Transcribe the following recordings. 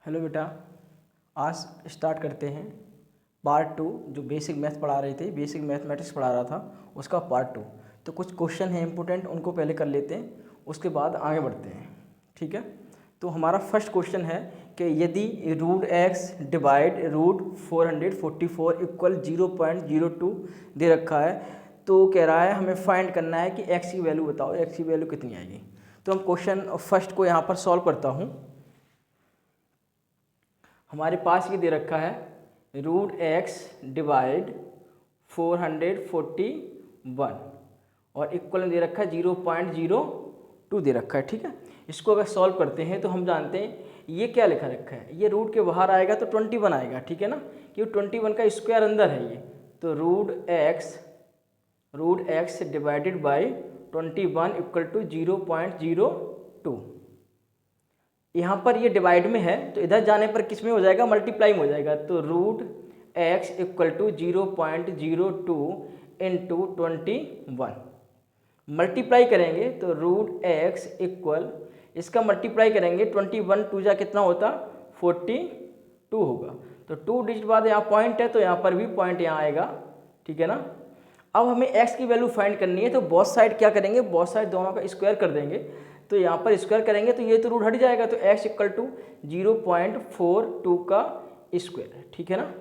Hello बेटा, आज start करते हैं पार्ट 2। जो बेसिक मैथ पढ़ा रहे थे, बेसिक मैथमेटिक्स पढ़ा रहा था, उसका पार्ट 2। तो कुछ क्वेश्चन हैं इंपॉर्टेंट, उनको पहले कर लेते हैं, उसके बाद आगे बढ़ते हैं। ठीक है, तो हमारा फर्स्ट क्वेश्चन है कि यदि root x divide root 444 equal 0.02 दे रखा है, तो कह रहा है हमें फाइंड करना है कि एक्स की वैल्यू बताओ, एक्स की वैल्यू कितनी आएगी। तो हम क्वेश्चन फर्स्ट को यहाँ पर सॉल्व करता हूँ। हमारे पास ये दे रखा है रूट एक्स डिवाइड 441 और इक्वल दे रखा है 0.02 दे रखा है। ठीक है, इसको अगर सॉल्व करते हैं तो हम जानते हैं ये क्या लिखा रखा है, ये रूट के बाहर आएगा तो 21 आएगा। ठीक है ना, क्योंकि 21 का स्क्वायर अंदर है ये, तो root x divided by 21 equal to 0.02। यहाँ पर ये डिवाइड में है तो इधर जाने पर किस में हो जाएगा, मल्टीप्लाई में हो जाएगा। तो root x equal to 0.02 into 21 multiply करेंगे तो रूट एक्स इक्वल, इसका मल्टीप्लाई करेंगे 21 टू जा कितना होता, 42 होगा। तो 2 डिजिट बाद यहाँ पॉइंट है तो यहाँ पर भी पॉइंट यहाँ आएगा। ठीक है ना, अब हमें x की वैल्यू फाइंड करनी है, तो बोथ साइड क्या करेंगे, बोथ साइड दोनों का स्क्वायर कर देंगे। तो यहाँ पर स्क्वायर करेंगे तो ये तो रूट हट जाएगा, तो x इक्वल टू 0.42 का स्क्वायर। ठीक है ना,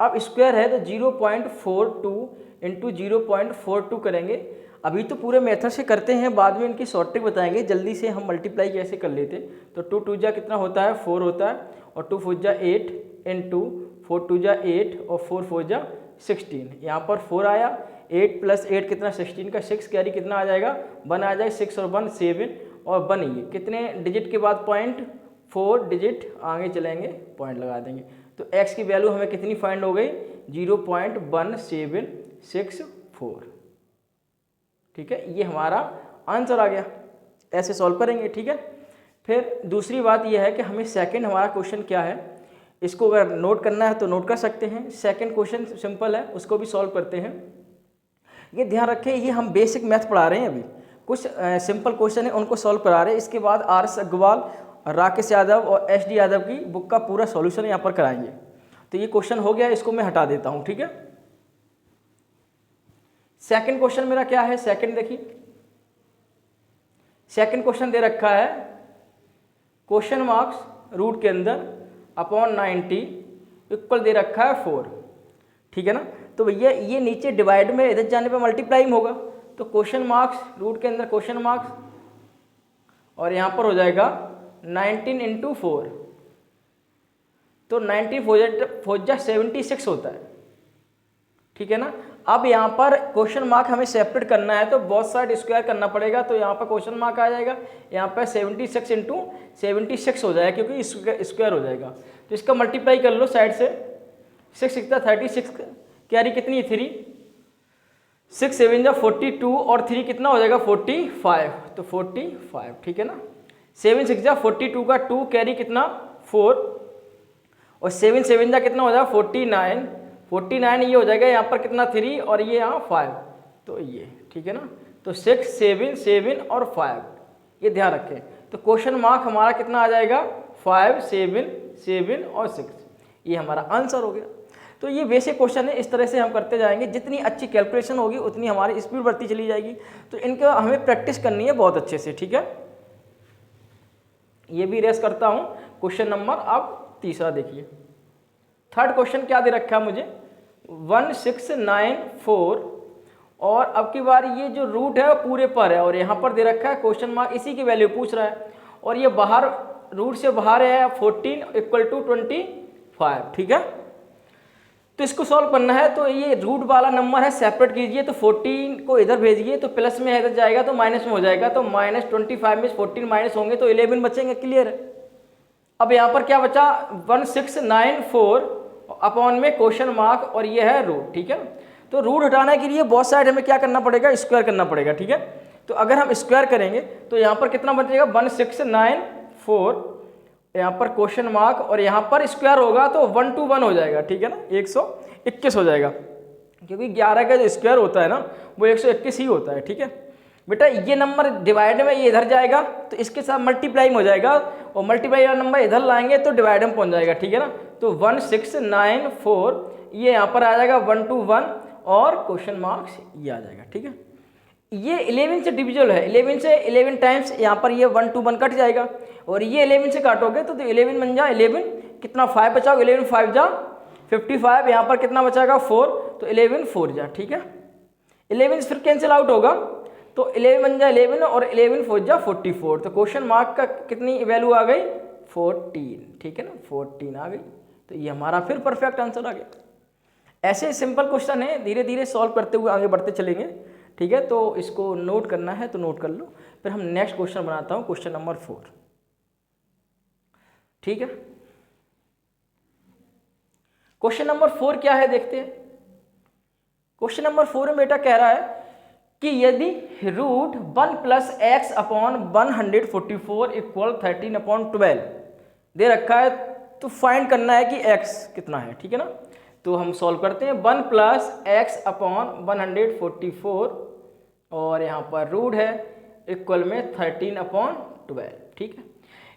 अब स्क्वायर है तो 0.42 इंटू 0.42 करेंगे। अभी तो पूरे मेथड से करते हैं, बाद में इनकी शॉर्ट ट्रिक बताएंगे। जल्दी से हम मल्टीप्लाई कैसे कर लेते, तो 2 2 जा कितना होता है, 4 होता है, और 2 4 जा 8 इंटू 4 2 जा 8 और 4 4 जा 16। यहाँ पर 4 आया, 8 प्लस 8 कितना 16 का 6 कैरी कितना आ जाएगा, 1 आ जाएगा, 6 और 1 7 और 1 ये कितने डिजिट के बाद पॉइंट, 4 डिजिट आगे चलेंगे, पॉइंट लगा देंगे। तो x की वैल्यू हमें कितनी फाइंड हो गई, 0.1764। ठीक है, ये हमारा आंसर आ गया। ऐसे सॉल्व करेंगे। ठीक है, फिर दूसरी बात यह है कि हमें सेकंड हमारा क्वेश्चन क्या है, इसको अगर नोट करना है तो नोट कर सकते हैं। सेकंड क्वेश्चन सिंपल है, उसको भी सॉल्व करते हैं। ये ध्यान रखें, ये हम बेसिक मैथ पढ़ा रहे हैं, अभी कुछ सिंपल क्वेश्चन है उनको सॉल्व करा रहे हैं। इसके बाद आर.एस. अग्रवाल, राकेश यादव और एस.डी. यादव की बुक का पूरा सॉल्यूशन यहाँ पर कराएंगे। तो ये क्वेश्चन हो गया, इसको मैं हटा देता हूँ। ठीक है, सेकंड क्वेश्चन मेरा क्या है, सेकंड देखिए, सेकंड क्वेश्चन दे रखा है क्वेश्चन मार्क्स रूट के अंदर अपॉन 90 इक्वल दे रखा है 4। ठीक है ना, तो भैया ये नीचे डिवाइड में, इधर जाने पे मल्टीप्लाई में होगा, तो क्वेश्चन मार्क्स रूट के अंदर क्वेश्चन मार्क्स और यहाँ पर हो जाएगा 19 इंटू 4, तो 90 4 जा 76 होता है। ठीक है ना, अब यहाँ पर क्वेश्चन मार्क हमें सेपरेट करना है तो बोथ साइड स्क्वायर करना पड़ेगा, तो यहाँ पर क्वेश्चन मार्क आ जाएगा, यहाँ पर 76 इंटू 76 हो जाएगा, क्योंकि स्क्वायर हो जाएगा। तो इसका मल्टीप्लाई कर लो साइड से, 6 6 36 कैरी कितनी है 3, 6 7 जा 42 और 3 कितना हो जाएगा 45, तो 45। ठीक है ना, 7 6 जा 42 का 2 कैरी कितना 4 और 7 7 जा कितना हो जाएगा 49 ये हो जाएगा, यहाँ पर कितना 3 और ये यहाँ 5, तो ये। ठीक है ना, तो 6 7 7 और 5, ये ध्यान रखें। तो क्वेश्चन मार्क हमारा कितना आ जाएगा 5 7 7 और 6, ये हमारा आंसर हो गया। तो ये बेसिक क्वेश्चन है, इस तरह से हम करते जाएंगे। जितनी अच्छी कैलकुलेशन होगी उतनी हमारी स्पीड बढ़ती चली जाएगी। तो इनका हमें प्रैक्टिस करनी है बहुत अच्छे से। ठीक है, ये भी रेस करता हूँ क्वेश्चन नंबर। अब तीसरा देखिए, थर्ड क्वेश्चन क्या दे रखा है मुझे, 1694 और अब की बार ये जो रूट है वो पूरे पर है और यहाँ पर दे रखा है क्वेश्चन मार्क, इसी की वैल्यू पूछ रहा है और ये बाहर रूट से बाहर है 14 इक्वल टू 25। ठीक है, तो इसको सॉल्व करना है, तो ये रूट वाला नंबर है सेपरेट कीजिए, तो 14 को इधर भेजिए तो प्लस में इधर जाएगा तो माइनस में हो जाएगा, तो -25 में 14 माइनस होंगे तो 11 बचेंगे। क्लियर है, अब यहाँ पर क्या बचा 1694 अपॉन में क्वेश्चन मार्क और ये है रूट। ठीक है, तो रूट हटाने के लिए बहुत साइड हमें क्या करना पड़ेगा, स्क्वायर करना पड़ेगा। ठीक है, तो अगर हम स्क्वायर करेंगे तो यहाँ पर कितना बचेगा 1694, यहाँ पर क्वेश्चन मार्क और यहाँ पर स्क्वायर होगा तो 1 to 1 हो जाएगा। ठीक है ना, 121 हो जाएगा, क्योंकि 11 का जो स्क्वायर होता है ना वो 121 ही होता है। ठीक है, बेटा ये नंबर डिवाइड में ये इधर जाएगा तो इसके साथ मल्टीप्लाई में हो जाएगा और मल्टीप्लाई वाला नंबर इधर लाएंगे तो डिवाइड में पहुंच जाएगा, ठीक है ना। तो 1694 ये यहाँ पर आ जाएगा 1 to 1 और क्वेश्चन मार्क्स ये आ जाएगा, ठीक है। ये 11 से डिविजिबल है, 11 से 11 टाइम्स यहाँ पर ये 1 to 1 कट जाएगा और ये 11 से काटोगे तो 11 बन जा 11, कितना 5 बचाओ, 11 5 जा 55, यहाँ पर कितना बचाएगा 4, तो 11 4 जा, ठीक है। 11 फिर कैंसिल आउट होगा तो 11 बन जा 11 और 11 4 जा 44, तो क्वेश्चन मार्क का कितनी वैल्यू आ गई 14, ठीक है ना, 14 आ गई। तो ये हमारा फिर परफेक्ट आंसर आ गया। ऐसे सिंपल क्वेश्चन है, धीरे धीरे सॉल्व करते हुए आगे बढ़ते चलेंगे, ठीक है। तो इसको नोट करना है तो नोट कर लो। फिर हम नेक्स्ट क्वेश्चन बनाता हूँ, क्वेश्चन नंबर 4, ठीक है। क्वेश्चन नंबर 4 क्या है देखते हैं। क्वेश्चन नंबर 4 में बेटा कह रहा है कि यदि रूट 1 + x अपॉन 144 इक्वल 13/12 दे रखा है तो फाइंड करना है कि x कितना है, ठीक है ना। तो हम सॉल्व करते हैं 1 + x अपॉन 144 और यहाँ पर रूट है इक्वल में 13/12, ठीक है।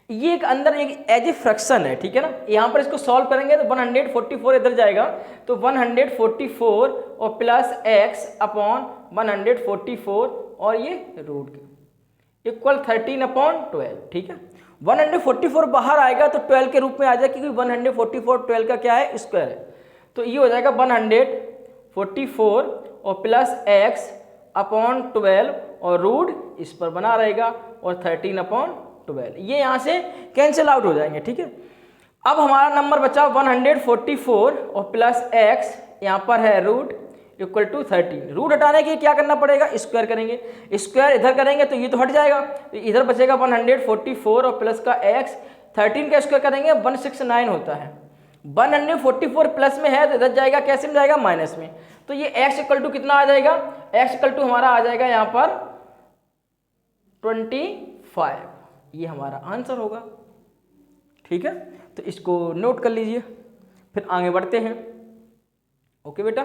ये एक अंदर एक एज ए फ्रैक्शन है, ठीक है ना। यहाँ पर इसको सॉल्व करेंगे तो 144 इधर जाएगा तो 144 और प्लस x अपॉन 144 और ये रूट इक्वल 13/12, ठीक है। 144 बाहर आएगा तो 12 के रूप में आ जाएगा क्योंकि 144 12 का क्या है स्क्वायर है, तो ये हो जाएगा 144 और प्लस x अपॉन 12 और रूट इस पर बना रहेगा और 13/12, ये यहाँ से कैंसिल आउट हो जाएंगे, ठीक है। अब हमारा नंबर बचा 144 और प्लस x, यहाँ पर है रूट इक्वल टू 13। रूट हटाने के लिए क्या करना पड़ेगा, स्क्वायर करेंगे, स्क्वायर इधर करेंगे तो ये तो हट जाएगा, तो इधर बचेगा 144 और प्लस का x, 13 का स्क्वायर करेंगे 169 होता है। 144 प्लस में है तो इधर जाएगा कैसे में जाएगा माइनस में, तो ये x इक्वल टू कितना आ जाएगा, x इक्वल टू हमारा आ जाएगा यहाँ पर 25, ये हमारा आंसर होगा, ठीक है। तो इसको नोट कर लीजिए, फिर आगे बढ़ते हैं। ओके बेटा,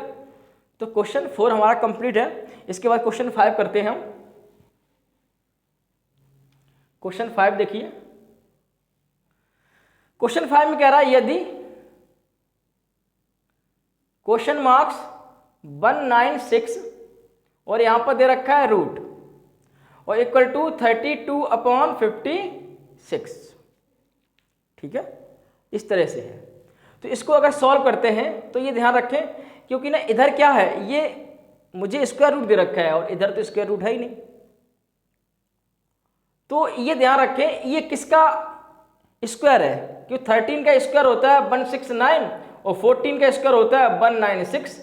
तो क्वेश्चन 4 हमारा कंप्लीट है। इसके बाद क्वेश्चन 5 करते हैं हम। क्वेश्चन 5 देखिए, क्वेश्चन 5 में कह रहा है यदि क्वेश्चन मार्क्स 196 और यहां पर दे रखा है रूट और इक्वल टू 32/56, ठीक है, इस तरह से है। तो इसको अगर सॉल्व करते हैं तो ये ध्यान रखें क्योंकि ना इधर क्या है, ये मुझे स्क्वायर रूट दे रखा है और इधर तो स्क्वायर रूट है ही नहीं, तो ये ध्यान रखें ये किसका स्क्वायर है, क्योंकि 13 का स्क्वायर होता है 169 और 14 का स्क्वायर होता है 196,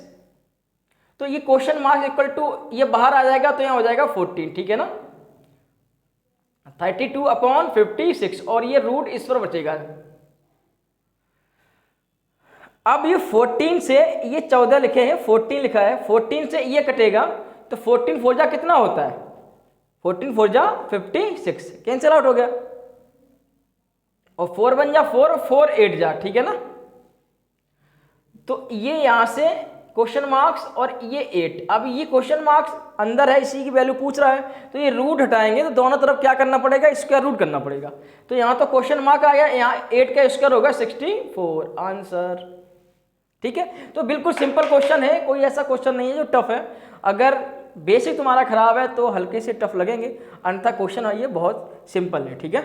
तो ये क्वेश्चन मार्क्स इक्वल टू ये बाहर आ जाएगा तो यहाँ हो जाएगा 14, ठीक है ना, 32/56 और ये रूट इस पर बचेगा। अब ये 14 से ये 14 लिखे हैं, 14 लिखा है, 14 से ये कटेगा तो 14 4 जा कितना होता है, 14 4 जा 56, कैंसिल आउट हो गया और 4 बन जा 4 4 8 जा, ठीक है ना। तो ये यहां से क्वेश्चन मार्क्स और ये 8, अब ये क्वेश्चन मार्क्स अंदर है, इसी की वैल्यू पूछ रहा है, तो ये रूट हटाएंगे तो दोनों तरफ क्या करना पड़ेगा, स्क्वायर रूट करना पड़ेगा। तो यहाँ तो क्वेश्चन मार्क आ गया, यहाँ 8 का स्क्वायर होगा 64 आंसर, ठीक है। तो बिल्कुल सिंपल क्वेश्चन है, कोई ऐसा क्वेश्चन नहीं है जो टफ है। अगर बेसिक तुम्हारा खराब है तो हल्के से टफ लगेंगे, अन्यथा क्वेश्चन ये बहुत सिंपल है, ठीक है।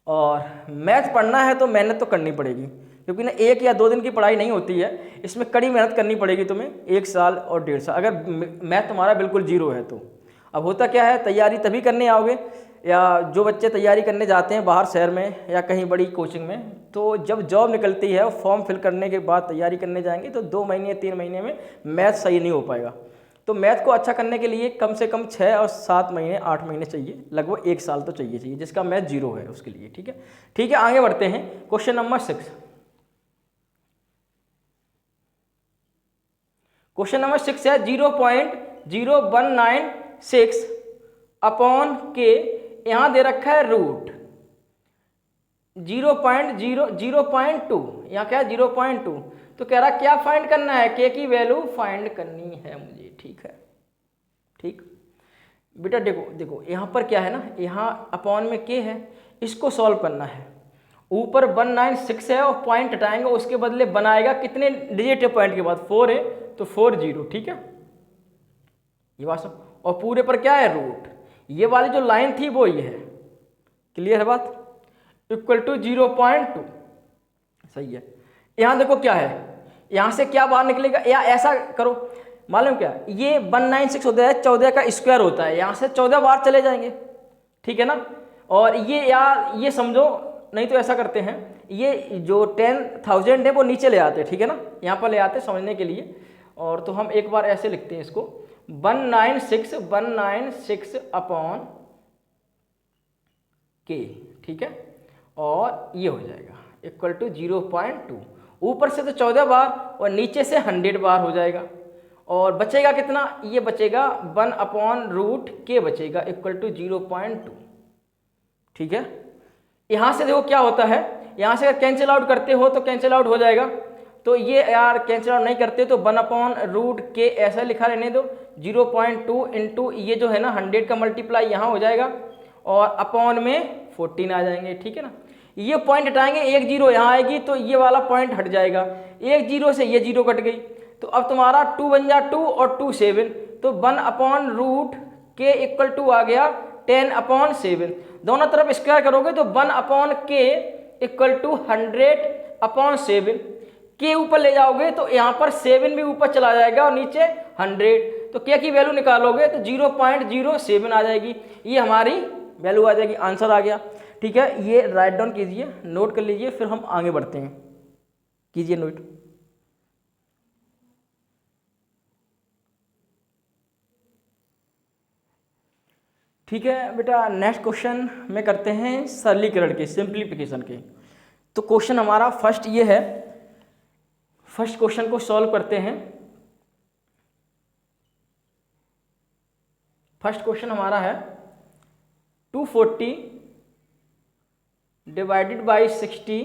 और मैथ पढ़ना है तो मेहनत तो करनी पड़ेगी क्योंकि ना 1 या 2 दिन की पढ़ाई नहीं होती है, इसमें कड़ी मेहनत करनी पड़ेगी तुम्हें 1 साल और 1.5 साल, अगर मैथ तुम्हारा बिल्कुल जीरो है तो। अब होता क्या है, तैयारी तभी करने आओगे, या जो बच्चे तैयारी करने जाते हैं बाहर शहर में या कहीं बड़ी कोचिंग में, तो जब जॉब निकलती है फॉर्म फिल करने के बाद तैयारी करने जाएंगे तो 2 महीने 3 महीने में मैथ सही नहीं हो पाएगा। तो मैथ को अच्छा करने के लिए कम से कम 6 और 7 महीने 8 महीने चाहिए, लगभग 1 साल तो चाहिए जिसका मैथ जीरो है उसके लिए, ठीक है। ठीक है, आगे बढ़ते हैं। क्वेश्चन नंबर 6, क्वेश्चन नंबर 6 है 0.0196 अपॉन के, यहां दे रखा है रूट 0.2, यहाँ क्या है 0.2, तो कह रहा क्या फाइंड करना है, के की वैल्यू फाइंड करनी है मुझे, ठीक है। ठीक बेटा, देखो यहाँ पर क्या है ना, यहाँ अपॉन में के है, इसको सॉल्व करना है। ऊपर 196 है और पॉइंट हटाएंगे, उसके बदले बनाएगा कितने डिजिट है पॉइंट के बाद, 4 है तो 40, ठीक है ये बात सब। और पूरे पर क्या है रूट, ये वाली जो लाइन थी वो ये है, क्लियर है बात, इक्वल टू 0.2, सही है। यहाँ देखो क्या है, यहाँ से क्या बाहर निकलेगा, या ऐसा करो, मालूम क्या, ये 196 होता है 14 का स्क्वायर होता है, यहाँ से 14 बाहर चले जाएंगे, ठीक है ना। और ये यार ये समझो, नहीं तो ऐसा करते हैं, ये जो 10,000 है वो नीचे ले आते हैं, ठीक है ना, यहाँ पर ले आते हैं समझने के लिए। और तो हम एक बार ऐसे लिखते हैं इसको, 196 अपॉन के, ठीक है, और ये हो जाएगा इक्वल टू 0.2। ऊपर से तो 14 बार और नीचे से 100 बार हो जाएगा, और बचेगा कितना, ये बचेगा 1/√k बचेगा इक्वल टू 0.2, ठीक है। यहाँ से देखो क्या होता है, यहाँ से अगर कैंसिल आउट करते हो तो कैंसिल आउट हो जाएगा, तो ये यार कैंसिल आउट नहीं करते तो 1/√k ऐसा लिखा रहने दो, 0.2 इंटू ये जो है ना 100 का मल्टीप्लाई यहाँ हो जाएगा, और अपॉन में 14 आ जाएंगे, ठीक है ना। ये पॉइंट हटाएंगे, एक जीरो यहाँ आएगी तो ये वाला पॉइंट हट जाएगा, एक जीरो से ये जीरो कट गई, तो अब तुम्हारा 2 बन जा 2 और 2 7, तो 1/√k इक्वल टू आ गया 10/7। दोनों तरफ स्क्वायर करोगे तो 1/k इक्वल टू 100/7। के ऊपर ले जाओगे तो यहाँ पर 7 भी ऊपर चला जाएगा और नीचे 100, तो के की वैल्यू निकालोगे तो 0.07 आ जाएगी, ये हमारी वैल्यू आ जाएगी, आंसर आ गया, ठीक है। ये राइट डाउन कीजिए, नोट कर लीजिए, फिर हम आगे बढ़ते हैं, कीजिए नोट। ठीक है बेटा, नेक्स्ट क्वेश्चन में करते हैं सरलीकरण के, सिंप्लीफिकेशन के। तो क्वेश्चन हमारा फर्स्ट ये है, फर्स्ट क्वेश्चन को सॉल्व करते हैं। फर्स्ट क्वेश्चन हमारा है 240 divided by 60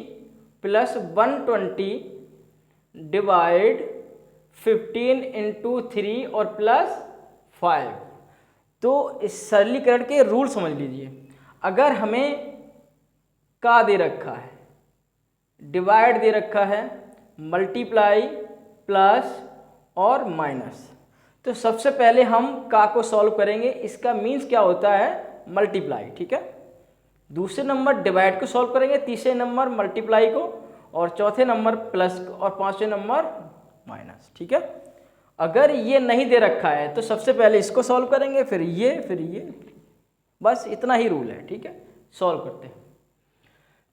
plus 120 divide 15 into 3 और प्लस 5। तो इस सरलीकरण के रूल समझ लीजिए। अगर हमें का दे रखा है, डिवाइड दे रखा है, मल्टीप्लाई, प्लस और माइनस, तो सबसे पहले हम का को सॉल्व करेंगे। इसका मीन्स क्या होता है, मल्टीप्लाई, ठीक है। दूसरे नंबर डिवाइड को सॉल्व करेंगे, तीसरे नंबर मल्टीप्लाई को, और चौथे नंबर प्लस और पांचवें नंबर माइनस, ठीक है। अगर ये नहीं दे रखा है तो सबसे पहले इसको सॉल्व करेंगे, फिर ये, बस इतना ही रूल है, ठीक है। सॉल्व करते हैं।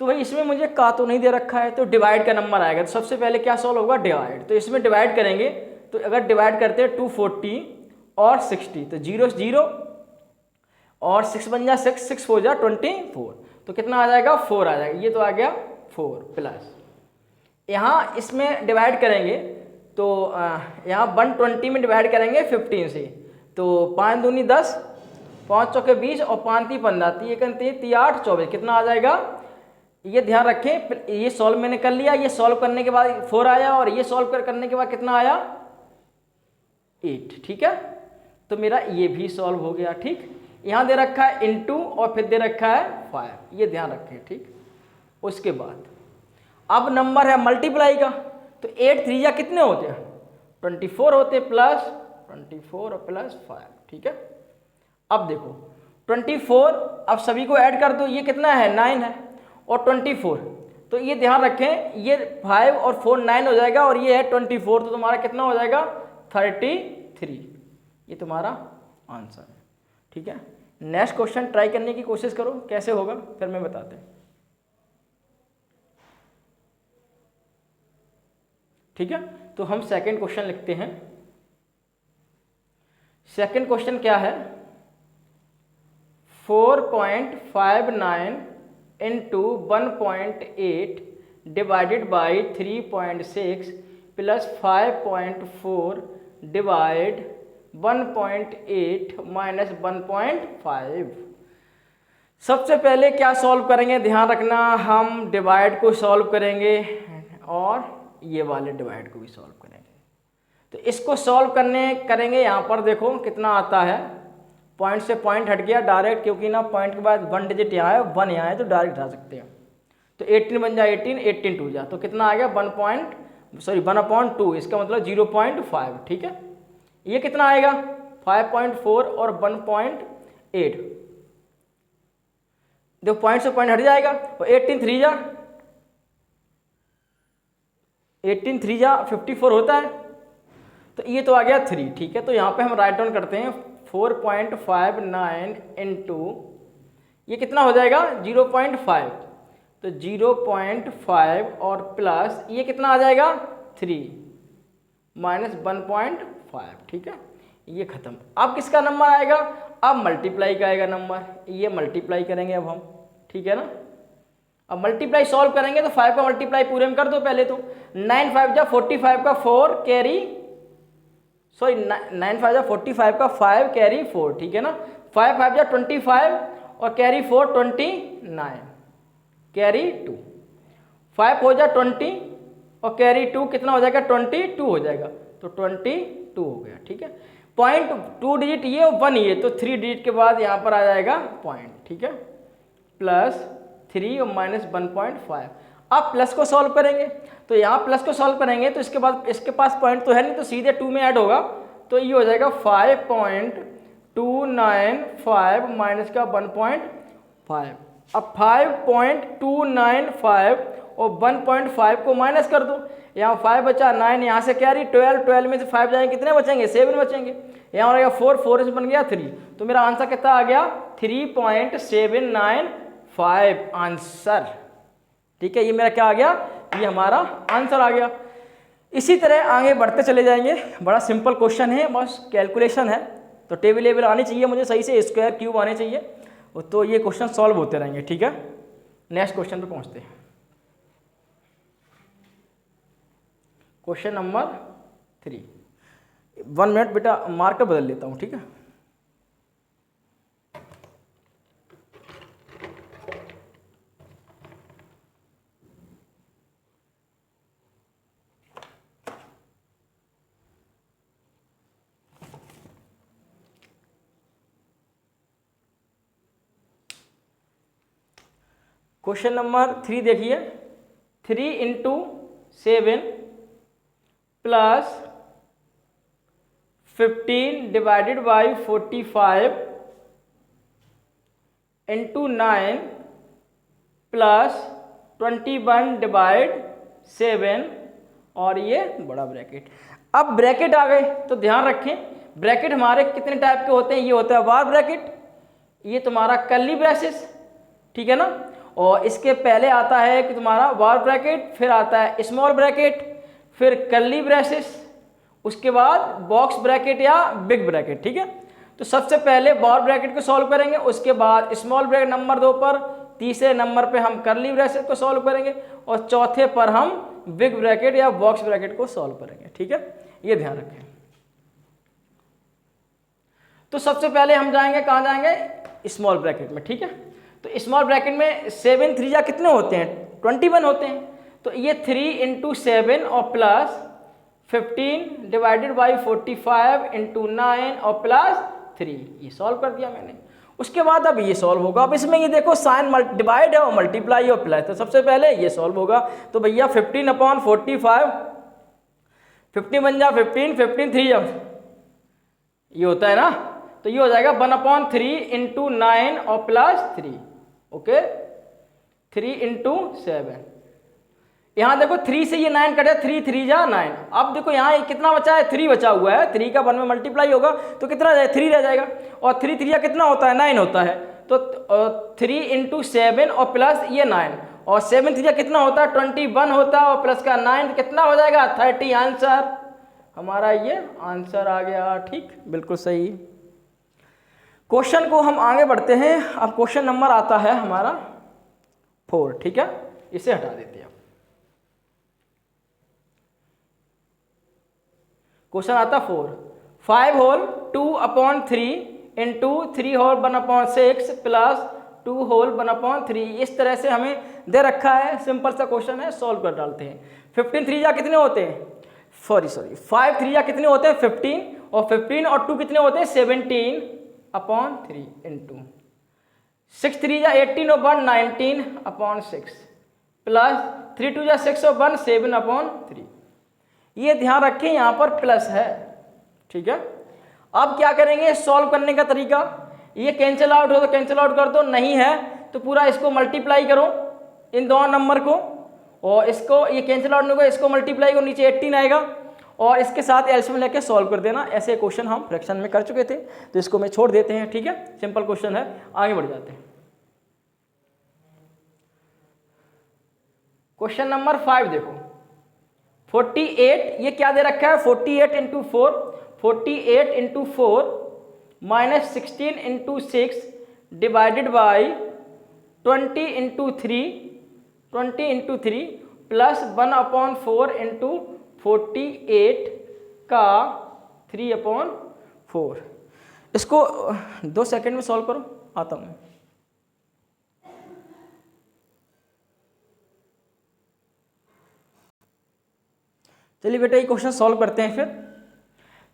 तो भाई इसमें मुझे का तो नहीं दे रखा है, तो डिवाइड का नंबर आएगा, तो सबसे पहले क्या सॉल्व होगा, डिवाइड। तो इसमें डिवाइड करेंगे, तो अगर डिवाइड करते हैं 240 और 60, तो 0 0 और 6 बन जा 6, 6 हो जा 24, तो कितना आ जाएगा, 4 आ जाएगा, ये तो आ गया 4 प्लस। यहाँ इसमें डिवाइड करेंगे तो यहाँ 120 में डिवाइड करेंगे 15 से, तो 5 दूनी 10, 5 चौके 20 और 5 ती 15, 3 3 8 24, कितना आ जाएगा, ये ध्यान रखें। ये सॉल्व मैंने कर लिया, ये सॉल्व करने के बाद 4 आया, और ये सॉल्व करने के बाद कितना आया, 8, ठीक है। तो मेरा ये भी सॉल्व हो गया, ठीक। यहाँ दे रखा है इनटू और फिर दे रखा है 5, ये ध्यान रखें, ठीक। उसके बाद अब नंबर है मल्टीप्लाई का, तो 8 3 या कितने होते हैं, 24 होते, प्लस 24 और प्लस 5, ठीक है। अब देखो 24, अब सभी को ऐड कर दो, ये कितना है, 9 है, और 24, तो ये ध्यान रखें, ये 5 और 4 9 हो जाएगा, और ये है 24, तो तुम्हारा कितना हो जाएगा, 33, ये तुम्हारा आंसर है, ठीक है। नेक्स्ट क्वेश्चन ट्राई करने की कोशिश करो, कैसे होगा फिर मैं बताते हैं, ठीक है। तो हम सेकंड क्वेश्चन लिखते हैं। सेकंड क्वेश्चन क्या है, 4.59 into 1.8 divided by 3.6 plus 5.4 divide 1.8 minus 1.5। सबसे पहले क्या सॉल्व करेंगे, ध्यान रखना, हम डिवाइड को सॉल्व करेंगे और ये वाले डिवाइड को भी सॉल्व करेंगे। तो इसको सॉल्व करेंगे, यहाँ पर देखो कितना आता है, पॉइंट से पॉइंट हट गया डायरेक्ट, क्योंकि ना पॉइंट के बाद 1 डिजिट यहाँ है, 1 यहाँ है, तो डायरेक्ट हटा सकते हैं। तो 18 बन जाए 18, 18 टू जा, तो कितना आ गया 1/2, इसका मतलब 0.5। ठीक है, ये कितना आएगा 5.4 और 1.8, देखो पॉइंट से पॉइंट हट जाएगा। और 18 3 जा 54 होता है, तो ये तो आ गया 3। ठीक है, तो यहाँ पे हम राइट डाउन करते हैं 4.59 इंटू ये कितना हो जाएगा 0.5, तो 0.5 और प्लस ये कितना आ जाएगा 3 माइनस 1.5। ठीक है, ये खत्म। अब किसका नंबर आएगा, अब मल्टीप्लाई का आएगा नंबर, ये मल्टीप्लाई करेंगे अब हम। ठीक है ना, अब मल्टीप्लाई सॉल्व करेंगे तो 5 का मल्टीप्लाई पूरे में कर दो पहले तो। 9 5 जा 45 का 4 कैरी, सॉरी 9 5 जा 45 का 5 कैरी 4। ठीक है ना, 5 5 जा 25 और कैरी 4 29 कैरी 2, 5 हो जा 20 और कैरी 2 कितना हो जाएगा 22 हो जाएगा, तो 22 हो गया। ठीक है, पॉइंट 2 डिजिट ये और 1 ये, तो 3 डिजिट के बाद यहाँ पर आ जाएगा पॉइंट। ठीक है, प्लस 3 और माइनस 1.5। अब प्लस को सॉल्व करेंगे, तो यहाँ प्लस को सॉल्व करेंगे तो इसके बाद इसके पास पॉइंट तो है नहीं, तो सीधे 2 में ऐड होगा, तो ये हो जाएगा 5.295 माइनस का 1.5। अब 5.295 और 1.5 को माइनस कर दो, यहाँ 5 बचा 9, यहाँ से कैरी 12 में से 5 जाएंगे कितने बचेंगे 7 बचेंगे, यहाँ हो जाएगा 4 से बन गया 3, तो मेरा आंसर कितना आ गया 3.795 आंसर। ठीक है, ये मेरा क्या आ गया, ये हमारा आंसर आ गया। इसी तरह आगे बढ़ते चले जाएंगे, बड़ा सिंपल क्वेश्चन है, बस कैलकुलेशन है, तो टेबल लेवल आनी चाहिए मुझे सही से, स्क्वायर क्यूब आने चाहिए, तो ये क्वेश्चन सॉल्व होते रहेंगे। ठीक है, नेक्स्ट क्वेश्चन पे पहुंचते हैं। क्वेश्चन नंबर 3, 1 मिनट बेटा मार्कर बदल लेता हूँ। ठीक है, क्वेश्चन नंबर 3 देखिए, 3 into 7 plus 15 divided by 45 into 9 plus 21 divide 7 और ये बड़ा ब्रैकेट। अब ब्रैकेट आ गए तो ध्यान रखें, ब्रैकेट हमारे कितने टाइप के होते हैं, ये होता है बार ब्रैकेट, ये तुम्हारा कर्ली ब्रेसेस। ठीक है ना, और इसके पहले आता है कि तुम्हारा बार ब्रैकेट, फिर आता है स्मॉल ब्रैकेट, फिर कर्ली ब्रेसेस, उसके बाद बॉक्स ब्रैकेट या बिग ब्रैकेट। ठीक है, तो सबसे पहले बार ब्रैकेट को सॉल्व करेंगे, उसके बाद स्मॉल ब्रैकेट नंबर 2 पर, तीसरे नंबर पे हम कर्ली ब्रेसेस को सॉल्व करेंगे और चौथे पर हम बिग ब्रैकेट या बॉक्स ब्रैकेट को सॉल्व करेंगे। ठीक है, ये ध्यान रखें। तो सबसे पहले हम जाएंगे, कहाँ जाएंगे, स्मॉल ब्रैकेट में। ठीक है, तो स्मॉल ब्रैकेट में 7 3 जा कितने होते हैं 21 होते हैं, तो ये 3 इंटू 7 और प्लस 15 डिवाइडेड बाई 45 इंटू 9 और प्लस 3, ये सॉल्व कर दिया मैंने। उसके बाद अब ये सॉल्व होगा, अब इसमें ये देखो साइन डिवाइड है और मल्टीप्लाई और प्लस, तो सबसे पहले ये सॉल्व होगा, तो भैया 15/45, 15 बन जा 15, 15 3 जब ये होता है ना, तो ये हो जाएगा 1/3 इंटू 9 और प्लस 3। ओके, 3 इंटू 7, यहाँ देखो 3 से ये 9 कटे, 3 3 जा 9। अब देखो यहाँ कितना बचा है, 3 बचा हुआ है, 3 का 1 में मल्टीप्लाई होगा तो कितना 3 रह जाएगा, और 3 3 कितना होता है 9 होता है, तो 3 इंटू 7 और प्लस ये 9, और 7 3 कितना होता है 21 होता है, और प्लस का 9 कितना हो जाएगा 30। आंसर हमारा ये आंसर आ गया। ठीक, बिल्कुल सही। क्वेश्चन को हम आगे बढ़ते हैं, अब क्वेश्चन नंबर आता है हमारा 4। ठीक है, इसे हटा देते हैं। क्वेश्चन आता 4, 5 whole 2/3 into 3 whole 1/6 plus 2 whole 1/3, इस तरह से हमें दे रखा है, सिंपल सा क्वेश्चन है, सॉल्व कर डालते हैं। 15 3 जा कितने होते हैं, सॉरी 5 3 जा कितने होते हैं 15, और 15 और 2 कितने होते हैं 17, अपॉन 3 इंटू 6 3 जा 18 और 1 19 अपॉन 6 प्लस 3 2 जा 6 और 1 7 अपॉन 3। ये ध्यान रखें यहाँ पर प्लस है, ठीक है। अब क्या करेंगे सॉल्व करने का तरीका, ये कैंसिल आउट हो तो कैंसिल आउट कर दो, नहीं है तो पूरा इसको मल्टीप्लाई करो इन दोनों नंबर को, और इसको ये कैंसिल आउट नहीं होगा, इसको मल्टीप्लाई करो, नीचे 18 आएगा और इसके साथ एलसीएम लेके सॉल्व कर देना। ऐसे क्वेश्चन हम फ्रैक्शन में कर चुके थे तो इसको मैं छोड़ देते हैं, ठीक है। सिंपल क्वेश्चन है, आगे बढ़ जाते हैं। क्वेश्चन नंबर 5 देखो, 48 ये क्या दे रखा है, 48 into 4, 48 into 4 minus 16 into 6 divided by 20 into 3, 20 into 3 plus 1 upon 4 into 48 का 3 अपॉन 4। इसको 2 सेकंड में सॉल्व करो, आता हूँ। चलिए बेटा ये क्वेश्चन सॉल्व करते हैं फिर।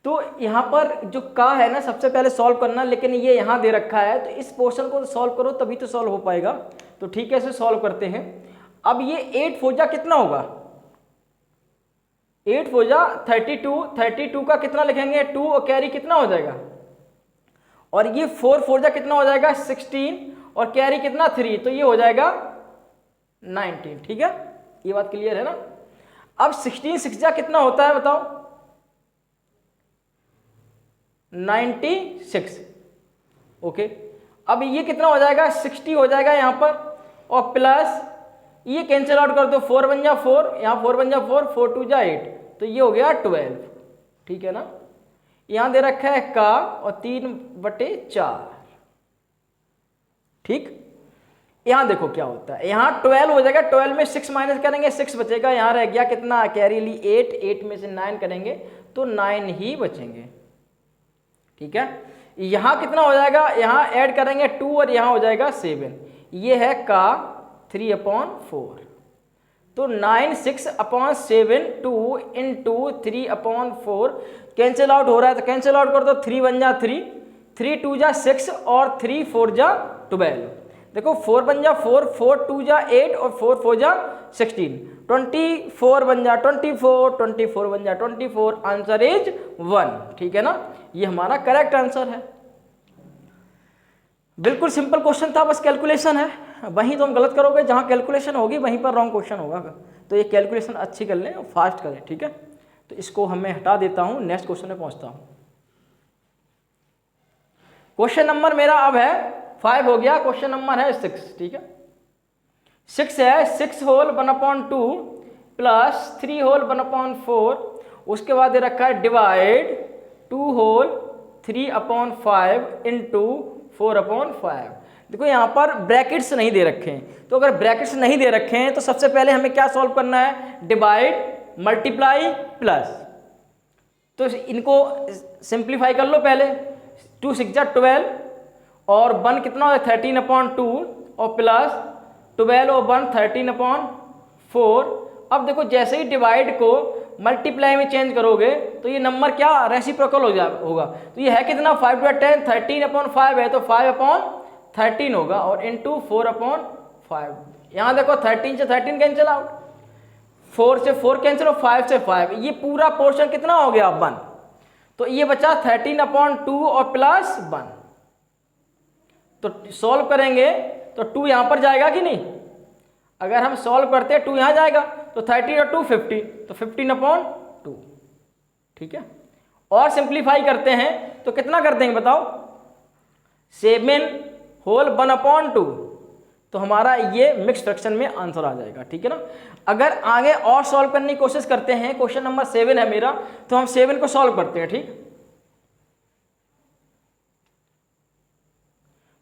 तो यहाँ पर जो का है ना सबसे पहले सॉल्व करना, लेकिन ये यहाँ दे रखा है तो इस पोर्शन को सॉल्व करो तभी तो सॉल्व हो पाएगा। तो ठीक है, इसे सॉल्व करते हैं। अब ये 8 फोर जा कितना होगा, 8 फोर जा 32, 32 का कितना लिखेंगे 2 और कैरी कितना हो जाएगा, और ये 4 फोर जा कितना हो जाएगा 16 और कैरी कितना 3, तो ये हो जाएगा 19, ठीक है। ये बात क्लियर है ना। अब 16 6 जा कितना होता है बताओ, 96, ओके। अब ये कितना हो जाएगा 60 हो जाएगा यहाँ पर, और प्लस ये कैंसिल आउट कर दो, 4 बन जा 4, यहाँ 4 बन जा 4, 4 2 जा 8, तो ये हो गया 12, ठीक है ना। यहाँ दे रखा है का और 3/4, ठीक। यहाँ देखो क्या होता है, यहाँ 12 हो जाएगा, 12 में 6 माइनस करेंगे 6 बचेगा, यहाँ रह गया कितना कैरी ली 8, 8 में से 9 करेंगे तो 9 ही बचेंगे, ठीक है। यहाँ कितना हो जाएगा, यहाँ ऐड करेंगे 2 और यहाँ हो जाएगा 7, ये है का 3/4, तो 9 6/7 2 इंटू 3/4 कैंसिल आउट हो रहा है तो कैंसिल आउट कर दो, 3 बन जा 3, 3 2 जा 6 और 3 4 जा 12। देखो 4 बन जा 4, 4 2 जा 8 और 4 4 जा 16, 24 बन जा 24, 24 बन जा 24, आंसर इज 1, ठीक है ना। ये हमारा करेक्ट आंसर है। बिल्कुल सिंपल क्वेश्चन था, बस कैलकुलेशन है, वहीं तो हम गलत करोगे, जहां कैलकुलेशन होगी वहीं पर रॉन्ग क्वेश्चन होगा। तो ये कैलकुलेशन अच्छी कर लें और फास्ट करें, ठीक है। तो इसको हमें हटा देता हूं, नेक्स्ट क्वेश्चन में पहुंचता हूं। क्वेश्चन नंबर मेरा अब है 5 हो गया, क्वेश्चन नंबर है 6, ठीक है। 6 है 6 होल 1/2 प्लस 3 होल 1/4, उसके बाद दे रखा है डिवाइड 2 होल 3/5 इंटू 4/5। देखो यहाँ पर ब्रैकेट्स नहीं दे रखे हैं, तो अगर ब्रैकेट्स नहीं दे रखे हैं तो सबसे पहले हमें क्या सॉल्व करना है, डिवाइड मल्टीप्लाई प्लस। तो इनको सिंप्लीफाई कर लो पहले, 2 6 जा 12 और 1 कितना हो 13/2 और प्लस 12 और 1 13/4। अब देखो जैसे ही डिवाइड को मल्टीप्लाई में चेंज करोगे तो ये नंबर क्या रेसिप्रोकल होगा। तो ये है कितना 5 2 10, 13/5 है तो 5/13 होगा और इंटू 4/5। यहाँ देखो 13 से 13 कैंसिल आउट, 4 से 4 कैंसिल और 5 से 5, ये पूरा पोर्शन कितना हो गया 1, तो ये बचा 13/2 और प्लस 1। तो सॉल्व करेंगे तो 2 यहाँ पर जाएगा कि नहीं, अगर हम सॉल्व करते हैं 2 यहाँ जाएगा तो 13 और 2 15, तो 15/2, ठीक है। और सिंप्लीफाई करते हैं तो कितना कर देंगे बताओ, 7 होल 1/2, तो हमारा ये मिक्स फ्रैक्शन में आंसर आ जाएगा, ठीक है ना। अगर आगे और सॉल्व करने की कोशिश करते हैं, क्वेश्चन नंबर 7 है मेरा, तो हम 7 को सॉल्व करते हैं, ठीक।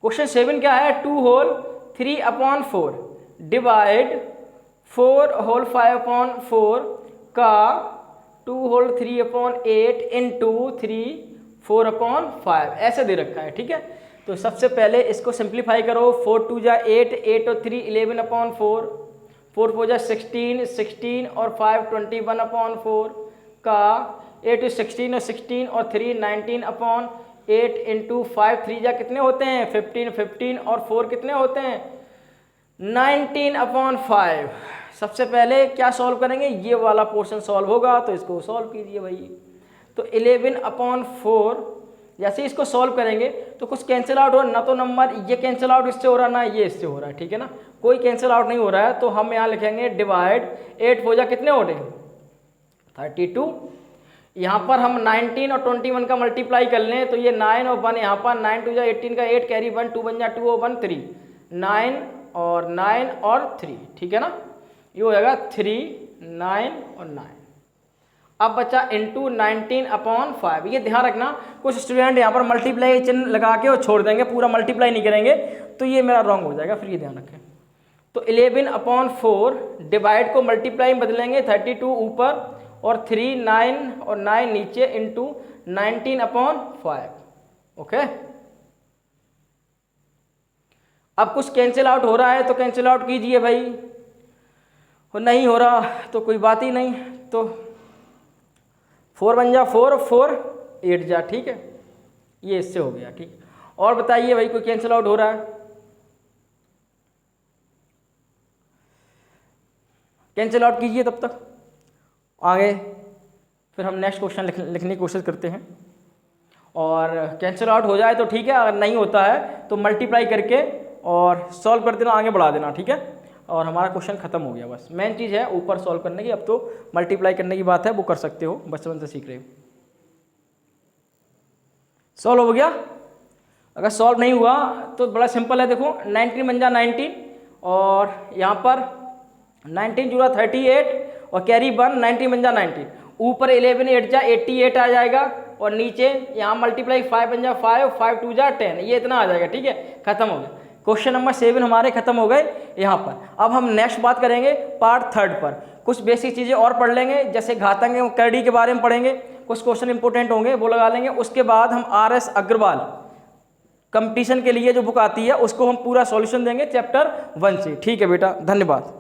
क्वेश्चन 7 क्या है, 2 होल 3/4 डिवाइड 4 होल 5/4 का 2 होल 3/8 इंटू 3 4/5 ऐसे दे रखा है, ठीक है। तो सबसे पहले इसको सिंप्लीफाई करो, 4 2 जा 8, 8 और 3 11/4, 4 4 जा 16, 16 और 5 21/4 का 8 16 और 16 और 3 19 8 इंटू 5 3 जा कितने होते हैं 15, 15 और 4 कितने होते हैं 19/5। सबसे पहले क्या सॉल्व करेंगे, ये वाला पोर्शन सॉल्व होगा तो इसको सॉल्व कीजिए भाई। तो 11/4 जैसे इसको सॉल्व करेंगे तो कुछ कैंसिल आउट हो, ना तो नंबर ये कैंसिल आउट इससे हो रहा है ना ये इससे हो रहा है, ठीक है ना, कोई कैंसिल आउट नहीं हो रहा है। तो हम यहाँ लिखेंगे डिवाइड 8 4 जा कितने हो रहे 32। यहाँ पर हम 19 और 21 का मल्टीप्लाई कर लें तो ये 9 और 1 यहाँ पर 9 2 जा 18 का 8 कैरी 1 2 बन जा 2 और 1 3 9 और 9 और 3, ठीक है ना, ये हो जाएगा 3 9 और 9। अब बचा इंटू 19/5। ये ध्यान रखना कुछ स्टूडेंट यहाँ पर मल्टीप्लाई चिन्ह लगा के और छोड़ देंगे, पूरा मल्टीप्लाई नहीं करेंगे तो ये मेरा रॉन्ग हो जाएगा, फिर ये ध्यान रखें। तो 11/4 डिवाइड को मल्टीप्लाई में बदलेंगे 32 ऊपर और 3 9 और 9 नीचे इंटू 19/5। ओके, अब कुछ कैंसिल आउट हो रहा है तो कैंसिल आउट कीजिए भाई, और नहीं हो रहा तो कोई बात ही नहीं। तो 4 बन जा 4 4 8 जा, ठीक है, ये इससे हो गया, ठीक। और बताइए भाई कोई कैंसिल आउट हो रहा है, कैंसिल आउट कीजिए तब तक आगे, फिर हम नेक्स्ट क्वेश्चन लिखने की कोशिश करते हैं। और कैंसिल आउट हो जाए तो ठीक है, अगर नहीं होता है तो मल्टीप्लाई करके और सॉल्व कर देना, आगे बढ़ा देना, ठीक है। और हमारा क्वेश्चन खत्म हो गया, बस मेन चीज़ है ऊपर सॉल्व करने की। अब तो मल्टीप्लाई करने की बात है, वो कर सकते हो, बचपन से सीख रहे हो। सॉल्व हो गया। अगर सॉल्व नहीं हुआ तो बड़ा सिंपल है, देखो 19 बन जा 19 और यहाँ पर 19 जुड़ा 38 और कैरी 1 19 बन जा 19, ऊपर 11 8 जा 88 आ जाएगा और नीचे यहाँ मल्टीप्लाई 5 बन जा 5 5 2 जा 10, ये इतना आ जाएगा, ठीक है, खत्म हो गया। क्वेश्चन नंबर 7 हमारे खत्म हो गए यहाँ पर। अब हम नेक्स्ट बात करेंगे पार्ट 3 पर, कुछ बेसिक चीज़ें और पढ़ लेंगे, जैसे घातांक एवं करड़ी के बारे में पढ़ेंगे, कुछ क्वेश्चन इंपॉर्टेंट होंगे वो लगा लेंगे। उसके बाद हम RS अग्रवाल कंपटीशन के लिए जो बुक आती है उसको हम पूरा सॉल्यूशन देंगे चैप्टर 1 से, ठीक है बेटा, धन्यवाद।